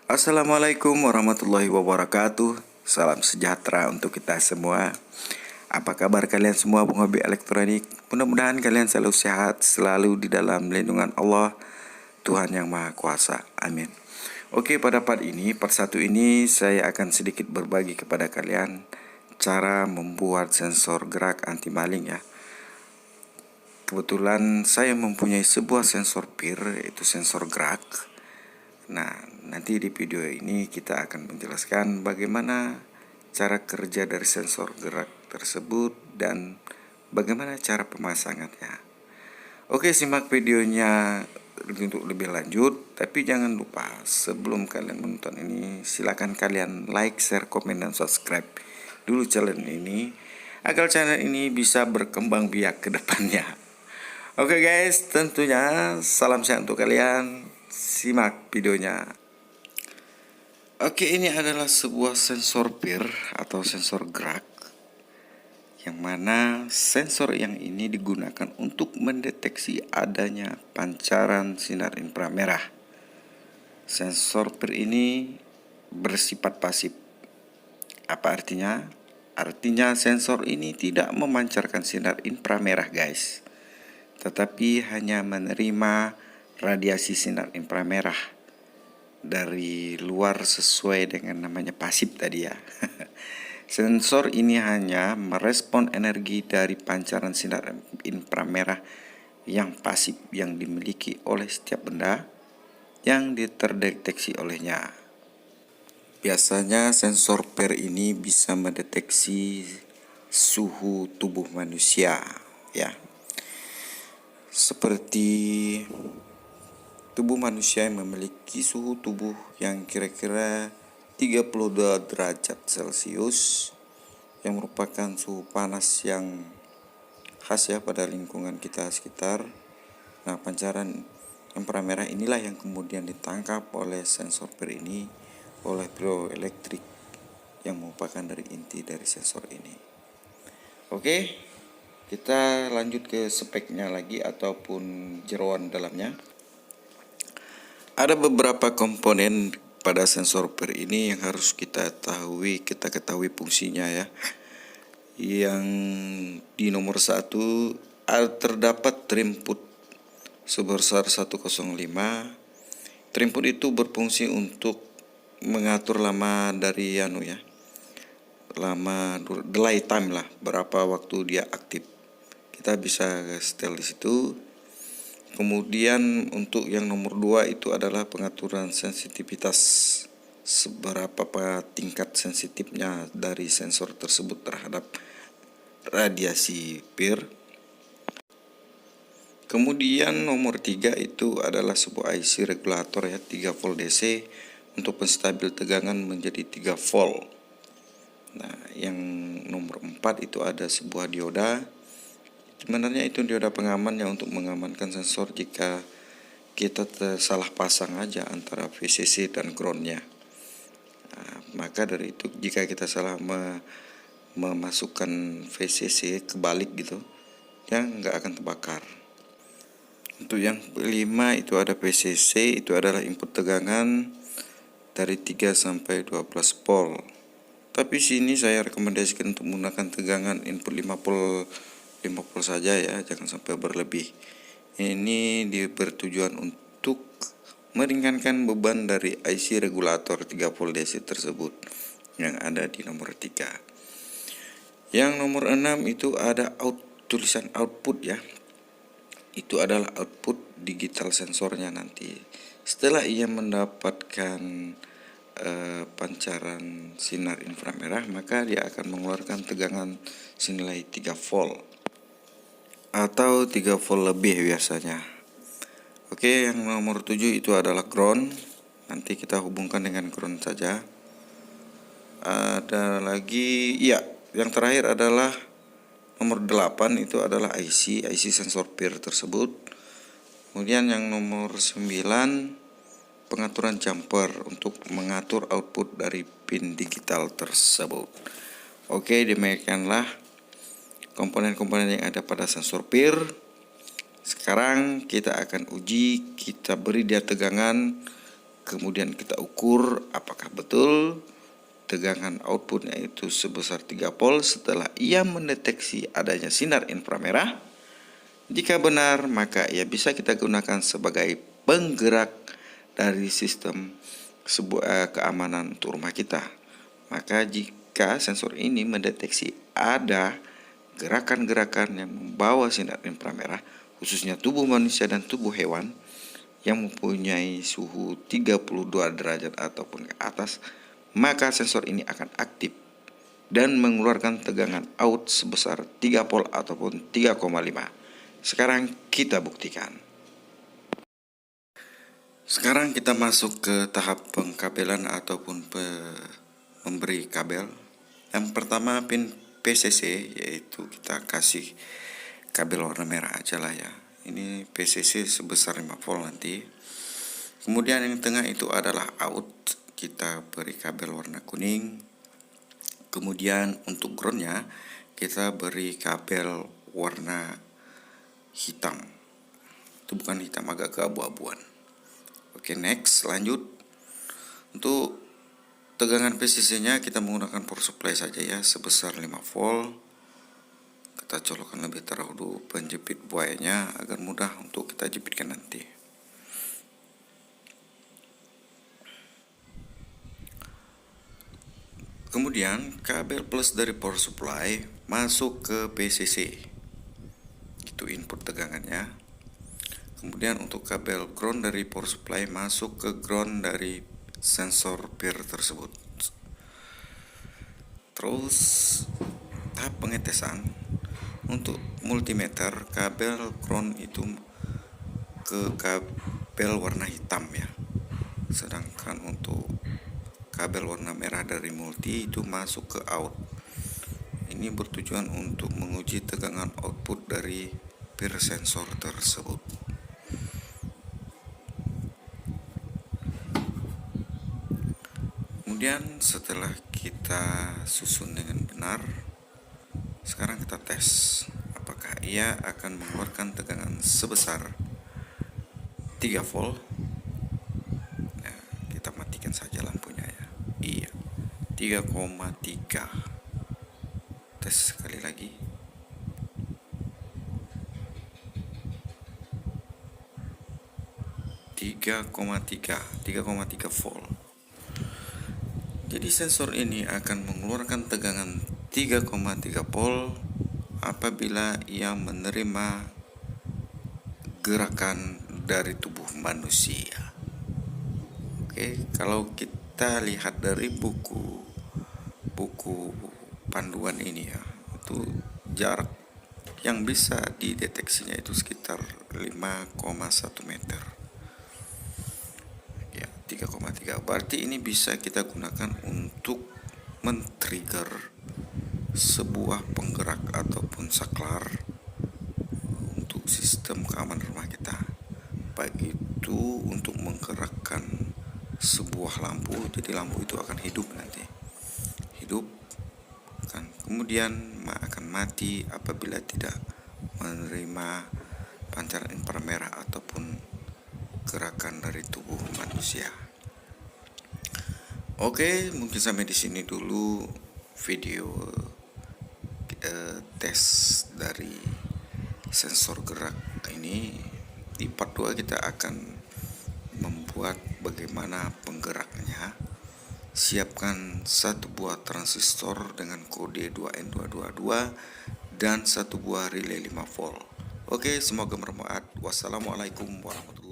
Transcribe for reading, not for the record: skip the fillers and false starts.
Assalamualaikum warahmatullahi wabarakatuh. Salam sejahtera untuk kita semua. Apa kabar kalian semua penghobi elektronik? Mudah-mudahan kalian selalu sehat, selalu di dalam lindungan Allah, Tuhan yang Maha Kuasa. Amin. Oke, pada part satu ini saya akan sedikit berbagi kepada kalian cara membuat sensor gerak anti maling ya. Kebetulan saya mempunyai sebuah sensor PIR, yaitu sensor gerak. Nah, nanti di video ini kita akan menjelaskan bagaimana cara kerja dari sensor gerak tersebut dan bagaimana cara pemasangannya. Oke, simak videonya untuk lebih lanjut, tapi jangan lupa sebelum kalian menonton ini, silakan kalian like, share, komen, dan subscribe dulu channel ini agar channel ini bisa berkembang biak ke depannya. Oke guys, tentunya salam sehat untuk kalian. Simak videonya. Oke, ini adalah sebuah sensor PIR atau sensor gerak, yang mana sensor yang ini digunakan untuk mendeteksi adanya pancaran sinar inframerah. Sensor PIR ini bersifat pasif. Apa artinya? Artinya sensor ini tidak memancarkan sinar inframerah guys, tetapi hanya menerima radiasi sinar inframerah dari luar sesuai dengan namanya pasif tadi ya. Sensor ini hanya merespon energi dari pancaran sinar inframerah yang pasif yang dimiliki oleh setiap benda yang terdeteksi olehnya. Biasanya sensor PIR ini bisa mendeteksi suhu tubuh manusia ya. Seperti tubuh manusia yang memiliki suhu tubuh yang kira-kira 32 derajat Celcius, yang merupakan suhu panas yang khas ya pada lingkungan kita sekitar. Nah, pancaran inframerah inilah yang kemudian ditangkap oleh sensor PIR ini oleh piezoelektrik yang merupakan dari inti dari sensor ini. Oke, kita lanjut ke speknya lagi ataupun jeroan dalamnya. Ada beberapa komponen pada sensor PIR ini yang harus kita ketahui fungsinya ya. Yang di nomor 1 terdapat terinput sebesar 105. Terinput itu berfungsi untuk mengatur lama dari lama delay time lah, berapa waktu dia aktif. Kita bisa setel di situ. Kemudian untuk yang nomor 2 itu adalah pengaturan sensitivitas, seberapa tingkat sensitifnya dari sensor tersebut terhadap radiasi PIR. Kemudian nomor 3 itu adalah sebuah IC regulator ya, 3 volt DC untuk penstabil tegangan menjadi 3 volt. Nah, yang nomor 4 itu ada sebuah dioda. Sebenarnya itu dioda pengaman yang untuk mengamankan sensor jika kita salah pasang aja antara VCC dan groundnya. Nah, maka dari itu jika kita salah memasukkan VCC kebalik gitu, ya nggak akan terbakar. Untuk yang 5 itu ada VCC, itu adalah input tegangan dari 3 sampai 12 volt. Tapi sini saya rekomendasikan untuk menggunakan tegangan input 5 volt saja ya, jangan sampai berlebih. Ini bertujuan untuk meringankan beban dari IC regulator 3 volt DC tersebut yang ada di nomor 3. Yang nomor 6 itu ada tulisan output ya. Itu adalah output digital sensornya nanti. Setelah ia mendapatkan pancaran sinar inframerah, maka dia akan mengeluarkan tegangan senilai 3 volt atau 3 volt lebih biasanya. Oke, yang nomor 7 itu adalah ground. Nanti kita hubungkan dengan ground saja. Ada lagi ya, yang terakhir adalah nomor 8 itu adalah IC sensor PIR tersebut. Kemudian yang nomor 9 pengaturan jumper untuk mengatur output dari pin digital tersebut. Oke, demikianlah komponen-komponen yang ada pada sensor PIR. Sekarang kita akan uji, kita beri dia tegangan kemudian kita ukur apakah betul tegangan outputnya itu sebesar 3 volt setelah ia mendeteksi adanya sinar inframerah. Jika benar, maka ia bisa kita gunakan sebagai penggerak dari sistem sebuah keamanan untuk rumah kita. Maka jika sensor ini mendeteksi ada gerakan-gerakan yang membawa sinar inframerah, khususnya tubuh manusia dan tubuh hewan yang mempunyai suhu 32 derajat ataupun ke atas, maka sensor ini akan aktif dan mengeluarkan tegangan out sebesar 3 volt ataupun 3,5. Sekarang kita buktikan. Sekarang kita masuk ke tahap pengkabelan ataupun memberi kabel. Yang pertama pin PCC, yaitu kita kasih kabel warna merah aja lah ya. Ini PCC sebesar 5 volt nanti. Kemudian yang tengah itu adalah out, kita beri kabel warna kuning. Kemudian untuk groundnya kita beri kabel warna hitam. Itu bukan hitam, agak keabu-abuan. Oke, next, lanjut. Untuk tegangan PCC nya kita menggunakan power supply saja ya, sebesar 5 volt. Kita colokkan lebih dahulu penjepit buayanya agar mudah untuk kita jepitkan nanti. Kemudian kabel plus dari power supply masuk ke PCC. Itu input tegangannya. Kemudian untuk kabel ground dari power supply masuk ke ground dari sensor PIR tersebut. Terus tahap pengetesan. Untuk multimeter, kabel ground itu ke kabel warna hitam ya. Sedangkan untuk kabel warna merah dari multi itu masuk ke out. Ini bertujuan untuk menguji tegangan output dari PIR sensor tersebut. Kemudian setelah kita susun dengan benar, sekarang kita tes apakah ia akan mengeluarkan tegangan sebesar 3 volt. Nah, kita matikan saja lampunya ya. Iya, 3,3. Tes sekali lagi. Tiga koma tiga volt. Jadi sensor ini akan mengeluarkan tegangan 3,3 volt apabila ia menerima gerakan dari tubuh manusia. Oke, kalau kita lihat dari buku panduan ini ya, itu jarak yang bisa dideteksinya itu sekitar 5,1 meter. 3,3. Berarti ini bisa kita gunakan untuk men-trigger sebuah penggerak ataupun saklar untuk sistem keamanan rumah kita. Baik itu untuk menggerakkan sebuah lampu, jadi lampu itu akan hidup nanti. Hidup kan, kemudian akan mati apabila tidak menerima pancaran inframerah ataupun gerakan dari tubuh manusia. Oke, mungkin sampai di sini dulu video tes dari sensor gerak ini. Di part 2 kita akan membuat bagaimana penggeraknya. Siapkan satu buah transistor dengan kode 2N222 dan satu buah relay 5 volt. Oke, semoga bermanfaat. Wassalamualaikum warahmatullahi wabarakatuh.